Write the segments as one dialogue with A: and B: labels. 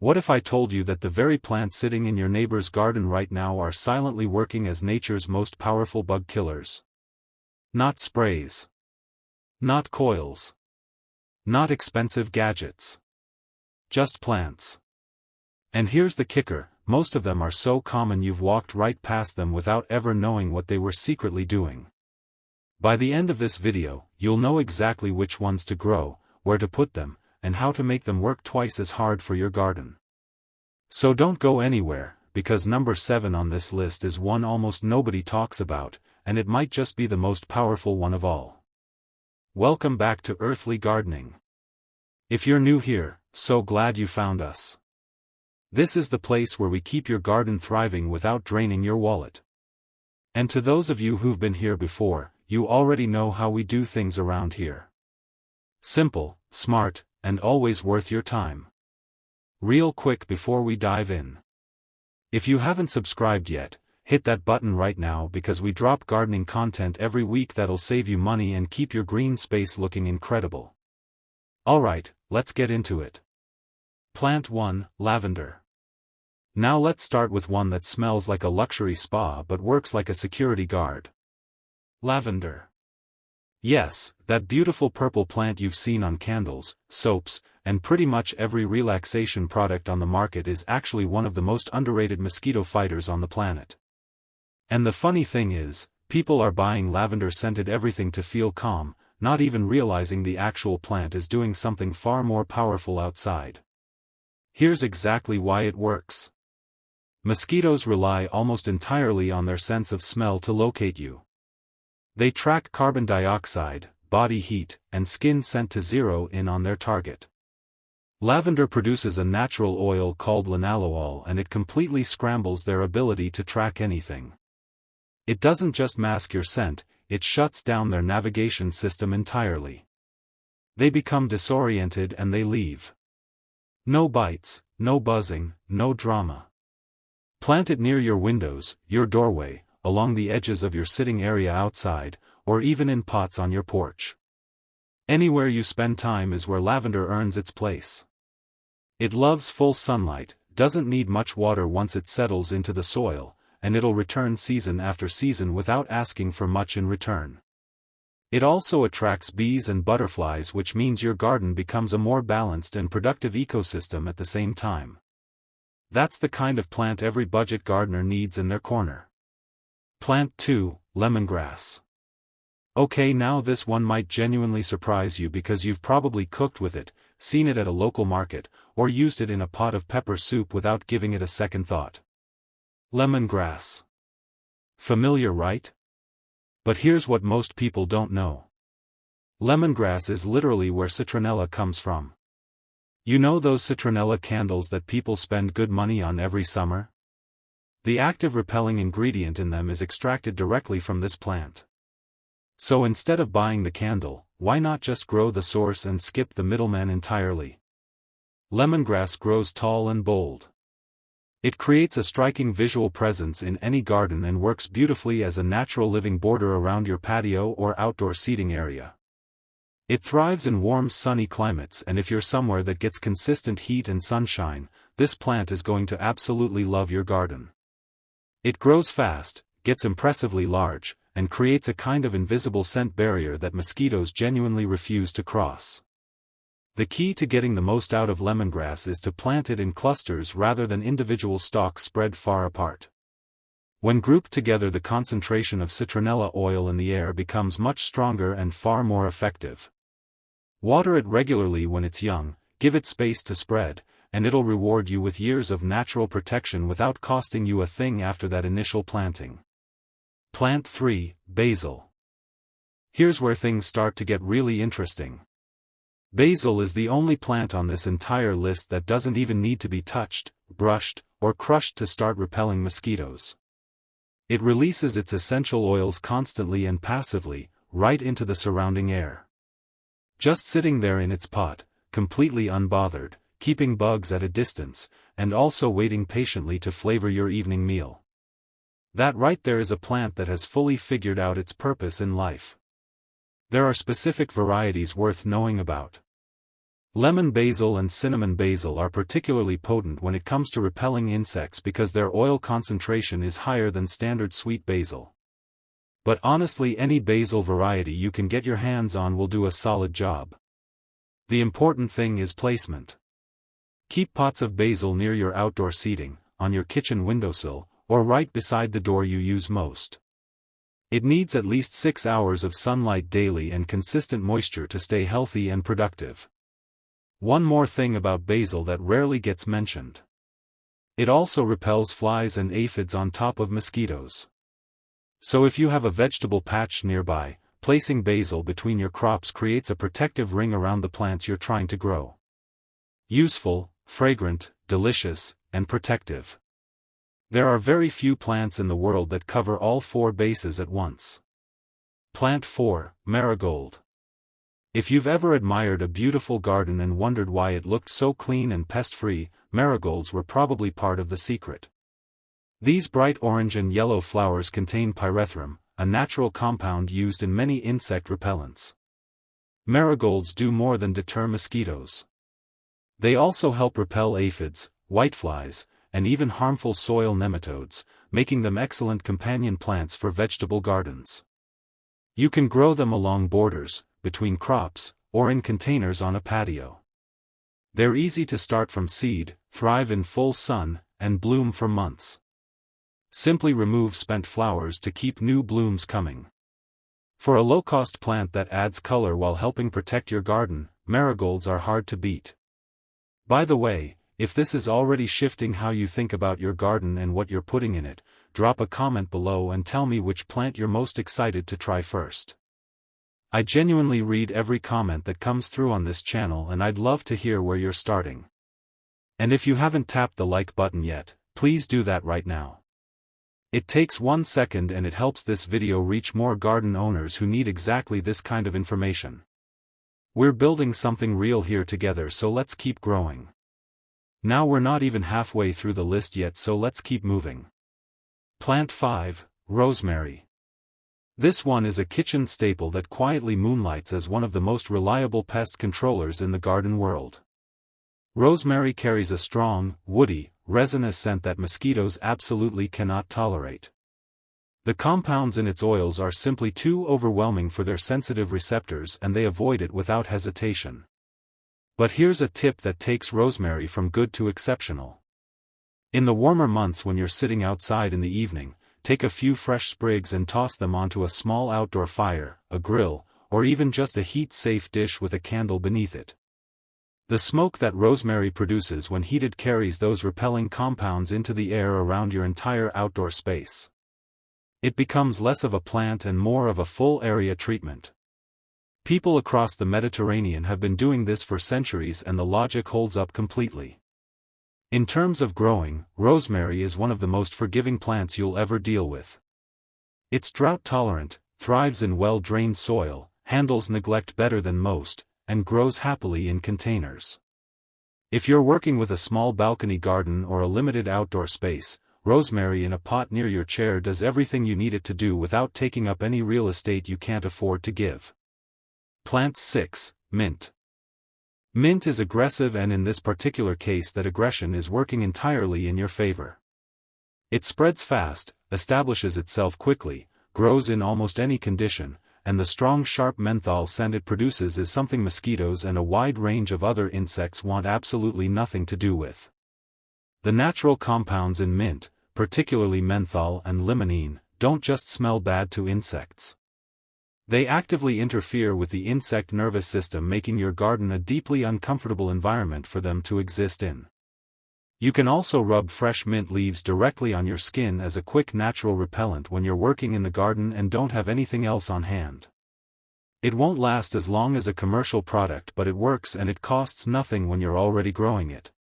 A: What if I told you that the very plants sitting in your neighbor's garden right now are silently working as nature's most powerful bug killers? Not sprays. Not coils. Not expensive gadgets. Just plants. And here's the kicker, most of them are so common you've walked right past them without ever knowing what they were secretly doing. By the end of this video, you'll know exactly which ones to grow, where to put them, and how to make them work twice as hard for your garden. So don't go anywhere, because number 7 on this list is one almost nobody talks about, and it might just be the most powerful one of all. Welcome back to Earthly Gardening. If you're new here, so glad you found us. This is the place where we keep your garden thriving without draining your wallet. And to those of you who've been here before, you already know how we do things around here. Simple, smart, and always worth your time. Real quick before we dive in. If you haven't subscribed yet, hit that button right now because we drop gardening content every week that'll save you money and keep your green space looking incredible. Alright, let's get into it. Plant 1, lavender. Now let's start with one that smells like a luxury spa but works like a security guard. Lavender. Yes, that beautiful purple plant you've seen on candles, soaps, and pretty much every relaxation product on the market is actually one of the most underrated mosquito fighters on the planet. And the funny thing is, people are buying lavender-scented everything to feel calm, not even realizing the actual plant is doing something far more powerful outside. Here's exactly why it works. Mosquitoes rely almost entirely on their sense of smell to locate you. They track carbon dioxide, body heat, and skin scent to zero in on their target. Lavender produces a natural oil called linalool and it completely scrambles their ability to track anything. It doesn't just mask your scent, it shuts down their navigation system entirely. They become disoriented and they leave. No bites, no buzzing, no drama. Plant it near your windows, your doorway, along the edges of your sitting area outside, or even in pots on your porch. Anywhere you spend time is where lavender earns its place. It loves full sunlight, doesn't need much water once it settles into the soil, and it'll return season after season without asking for much in return. It also attracts bees and butterflies, which means your garden becomes a more balanced and productive ecosystem at the same time. That's the kind of plant every budget gardener needs in their corner. Plant 2, lemongrass. Okay, now this one might genuinely surprise you because you've probably cooked with it, seen it at a local market, or used it in a pot of pepper soup without giving it a second thought. Lemongrass. Familiar, right? But here's what most people don't know. Lemongrass is literally where citronella comes from. You know those citronella candles that people spend good money on every summer? The active repelling ingredient in them is extracted directly from this plant. So instead of buying the candle, why not just grow the source and skip the middleman entirely? Lemongrass grows tall and bold. It creates a striking visual presence in any garden and works beautifully as a natural living border around your patio or outdoor seating area. It thrives in warm sunny climates, and if you're somewhere that gets consistent heat and sunshine, this plant is going to absolutely love your garden. It grows fast, gets impressively large, and creates a kind of invisible scent barrier that mosquitoes genuinely refuse to cross. The key to getting the most out of lemongrass is to plant it in clusters rather than individual stalks spread far apart. When grouped together, the concentration of citronella oil in the air becomes much stronger and far more effective. Water it regularly when it's young, give it space to spread, and it'll reward you with years of natural protection without costing you a thing after that initial planting. Plant 3, basil. Here's where things start to get really interesting. Basil is the only plant on this entire list that doesn't even need to be touched, brushed, or crushed to start repelling mosquitoes. It releases its essential oils constantly and passively, right into the surrounding air. Just sitting there in its pot, completely unbothered, keeping bugs at a distance, and also waiting patiently to flavor your evening meal. That right there is a plant that has fully figured out its purpose in life. There are specific varieties worth knowing about. Lemon basil and cinnamon basil are particularly potent when it comes to repelling insects because their oil concentration is higher than standard sweet basil. But honestly, any basil variety you can get your hands on will do a solid job. The important thing is placement. Keep pots of basil near your outdoor seating, on your kitchen windowsill, or right beside the door you use most. It needs at least 6 hours of sunlight daily and consistent moisture to stay healthy and productive. One more thing about basil that rarely gets mentioned. It also repels flies and aphids on top of mosquitoes. So if you have a vegetable patch nearby, placing basil between your crops creates a protective ring around the plants you're trying to grow. Useful, fragrant, delicious, and protective. There are very few plants in the world that cover all 4 bases at once. Plant 4, Marigold. If you've ever admired a beautiful garden and wondered why it looked so clean and pest-free, marigolds were probably part of the secret. These bright orange and yellow flowers contain pyrethrum, a natural compound used in many insect repellents. Marigolds do more than deter mosquitoes. They also help repel aphids, whiteflies, and even harmful soil nematodes, making them excellent companion plants for vegetable gardens. You can grow them along borders, between crops, or in containers on a patio. They're easy to start from seed, thrive in full sun, and bloom for months. Simply remove spent flowers to keep new blooms coming. For a low-cost plant that adds color while helping protect your garden, marigolds are hard to beat. By the way, if this is already shifting how you think about your garden and what you're putting in it, drop a comment below and tell me which plant you're most excited to try first. I genuinely read every comment that comes through on this channel and I'd love to hear where you're starting. And if you haven't tapped the like button yet, please do that right now. It takes 1 second and it helps this video reach more garden owners who need exactly this kind of information. We're building something real here together, so let's keep growing. Now we're not even halfway through the list yet, so let's keep moving. Plant 5, Rosemary. This one is a kitchen staple that quietly moonlights as one of the most reliable pest controllers in the garden world. Rosemary carries a strong, woody, resinous scent that mosquitoes absolutely cannot tolerate. The compounds in its oils are simply too overwhelming for their sensitive receptors and they avoid it without hesitation. But here's a tip that takes rosemary from good to exceptional. In the warmer months when you're sitting outside in the evening, take a few fresh sprigs and toss them onto a small outdoor fire, a grill, or even just a heat-safe dish with a candle beneath it. The smoke that rosemary produces when heated carries those repelling compounds into the air around your entire outdoor space. It becomes less of a plant and more of a full-area treatment. People across the Mediterranean have been doing this for centuries and the logic holds up completely. In terms of growing, rosemary is one of the most forgiving plants you'll ever deal with. It's drought-tolerant, thrives in well-drained soil, handles neglect better than most, and grows happily in containers. If you're working with a small balcony garden or a limited outdoor space, rosemary in a pot near your chair does everything you need it to do without taking up any real estate you can't afford to give. Plant 6, Mint. Mint is aggressive, and in this particular case that aggression is working entirely in your favor. It spreads fast, establishes itself quickly, grows in almost any condition, and the strong sharp menthol scent it produces is something mosquitoes and a wide range of other insects want absolutely nothing to do with. The natural compounds in mint, particularly menthol and limonene, don't just smell bad to insects. They actively interfere with the insect nervous system, making your garden a deeply uncomfortable environment for them to exist in. You can also rub fresh mint leaves directly on your skin as a quick natural repellent when you're working in the garden and don't have anything else on hand. It won't last as long as a commercial product, but it works and it costs nothing when you're already growing it.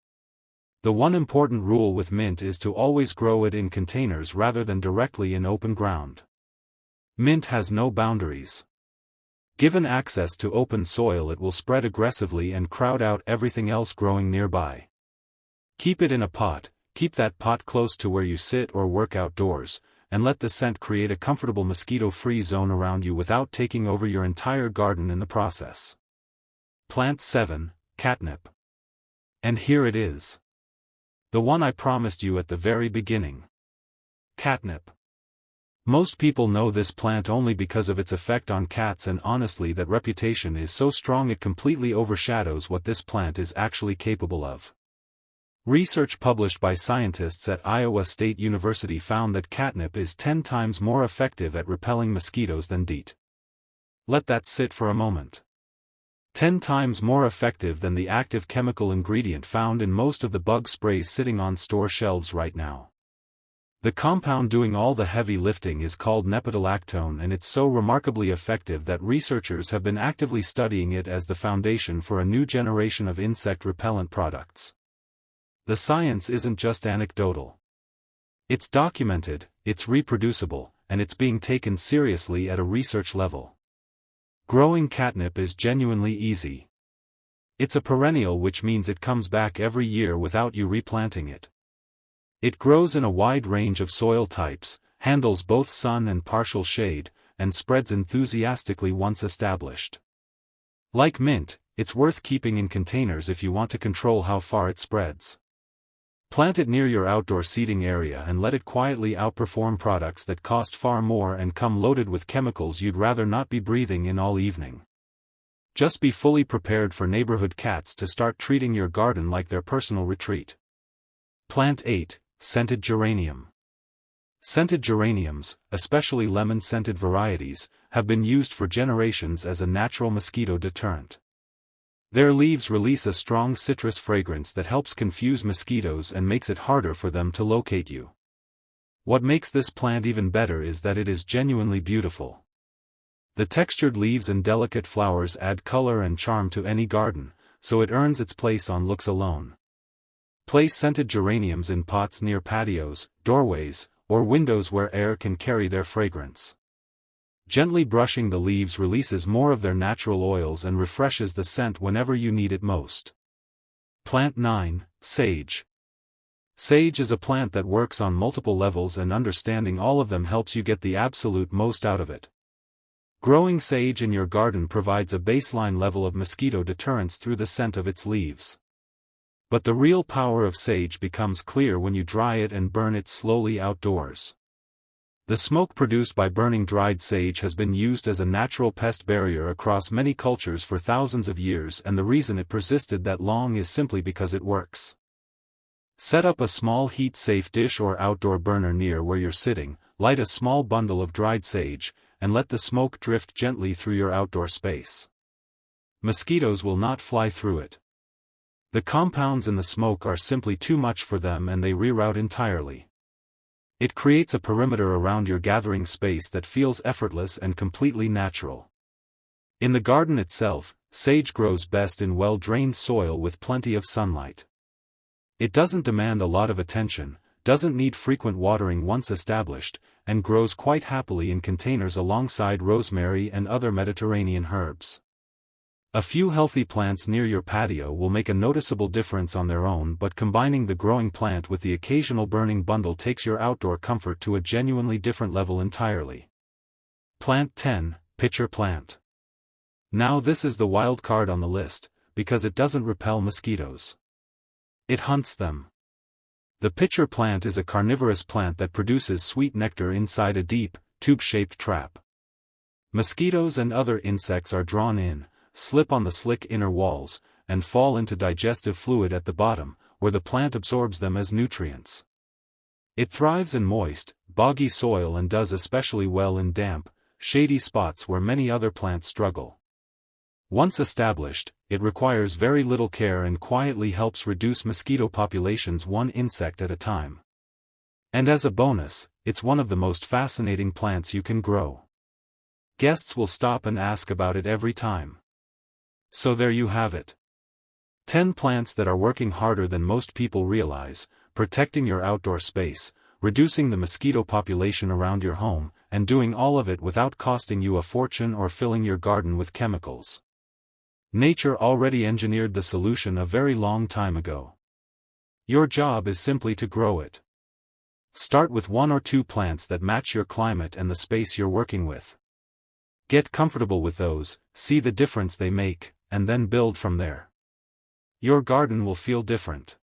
A: The one important rule with mint is to always grow it in containers rather than directly in open ground. Mint has no boundaries. Given access to open soil, it will spread aggressively and crowd out everything else growing nearby. Keep it in a pot, keep that pot close to where you sit or work outdoors, and let the scent create a comfortable mosquito-free zone around you without taking over your entire garden in the process. Plant 7, catnip. And here it is. The one I promised you at the very beginning. Catnip. Most people know this plant only because of its effect on cats, and honestly that reputation is so strong it completely overshadows what this plant is actually capable of. Research published by scientists at Iowa State University found that catnip is 10 times more effective at repelling mosquitoes than DEET. Let that sit for a moment. 10 times more effective than the active chemical ingredient found in most of the bug sprays sitting on store shelves right now. The compound doing all the heavy lifting is called nepentolactone, and it's so remarkably effective that researchers have been actively studying it as the foundation for a new generation of insect repellent products. The science isn't just anecdotal. It's documented, it's reproducible, and it's being taken seriously at a research level. Growing catnip is genuinely easy. It's a perennial, which means it comes back every year without you replanting it. It grows in a wide range of soil types, handles both sun and partial shade, and spreads enthusiastically once established. Like mint, it's worth keeping in containers if you want to control how far it spreads. Plant it near your outdoor seating area and let it quietly outperform products that cost far more and come loaded with chemicals you'd rather not be breathing in all evening. Just be fully prepared for neighborhood cats to start treating your garden like their personal retreat. Plant 8. Scented geranium. Scented geraniums, especially lemon-scented varieties, have been used for generations as a natural mosquito deterrent. Their leaves release a strong citrus fragrance that helps confuse mosquitoes and makes it harder for them to locate you. What makes this plant even better is that it is genuinely beautiful. The textured leaves and delicate flowers add color and charm to any garden, so it earns its place on looks alone. Place scented geraniums in pots near patios, doorways, or windows where air can carry their fragrance. Gently brushing the leaves releases more of their natural oils and refreshes the scent whenever you need it most. Plant 9. Sage. Sage is a plant that works on multiple levels, and understanding all of them helps you get the absolute most out of it. Growing sage in your garden provides a baseline level of mosquito deterrence through the scent of its leaves. But the real power of sage becomes clear when you dry it and burn it slowly outdoors. The smoke produced by burning dried sage has been used as a natural pest barrier across many cultures for thousands of years, and the reason it persisted that long is simply because it works. Set up a small heat-safe dish or outdoor burner near where you're sitting, light a small bundle of dried sage, and let the smoke drift gently through your outdoor space. Mosquitoes will not fly through it. The compounds in the smoke are simply too much for them, and they reroute entirely. It creates a perimeter around your gathering space that feels effortless and completely natural. In the garden itself, sage grows best in well-drained soil with plenty of sunlight. It doesn't demand a lot of attention, doesn't need frequent watering once established, and grows quite happily in containers alongside rosemary and other Mediterranean herbs. A few healthy plants near your patio will make a noticeable difference on their own, but combining the growing plant with the occasional burning bundle takes your outdoor comfort to a genuinely different level entirely. Plant 10. Pitcher plant. Now this is the wild card on the list, because it doesn't repel mosquitoes. It hunts them. The pitcher plant is a carnivorous plant that produces sweet nectar inside a deep, tube-shaped trap. Mosquitoes and other insects are drawn in, slip on the slick inner walls, and fall into digestive fluid at the bottom, where the plant absorbs them as nutrients. It thrives in moist, boggy soil and does especially well in damp, shady spots where many other plants struggle. Once established, it requires very little care and quietly helps reduce mosquito populations one insect at a time. And as a bonus, it's one of the most fascinating plants you can grow. Guests will stop and ask about it every time. So there you have it. 10 plants that are working harder than most people realize, protecting your outdoor space, reducing the mosquito population around your home, and doing all of it without costing you a fortune or filling your garden with chemicals. Nature already engineered the solution a very long time ago. Your job is simply to grow it. Start with 1 or 2 plants that match your climate and the space you're working with. Get comfortable with those, see the difference they make, and then build from there. Your garden will feel different.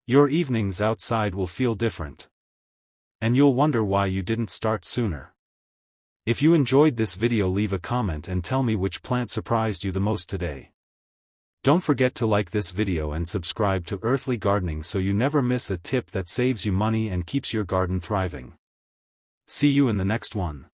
A: Your evenings outside will feel different. And you'll wonder why you didn't start sooner. If you enjoyed this video, leave a comment and tell me which plant surprised you the most today. Don't forget to like this video and subscribe to Earthly Gardening so you never miss a tip that saves you money and keeps your garden thriving. See you in the next one.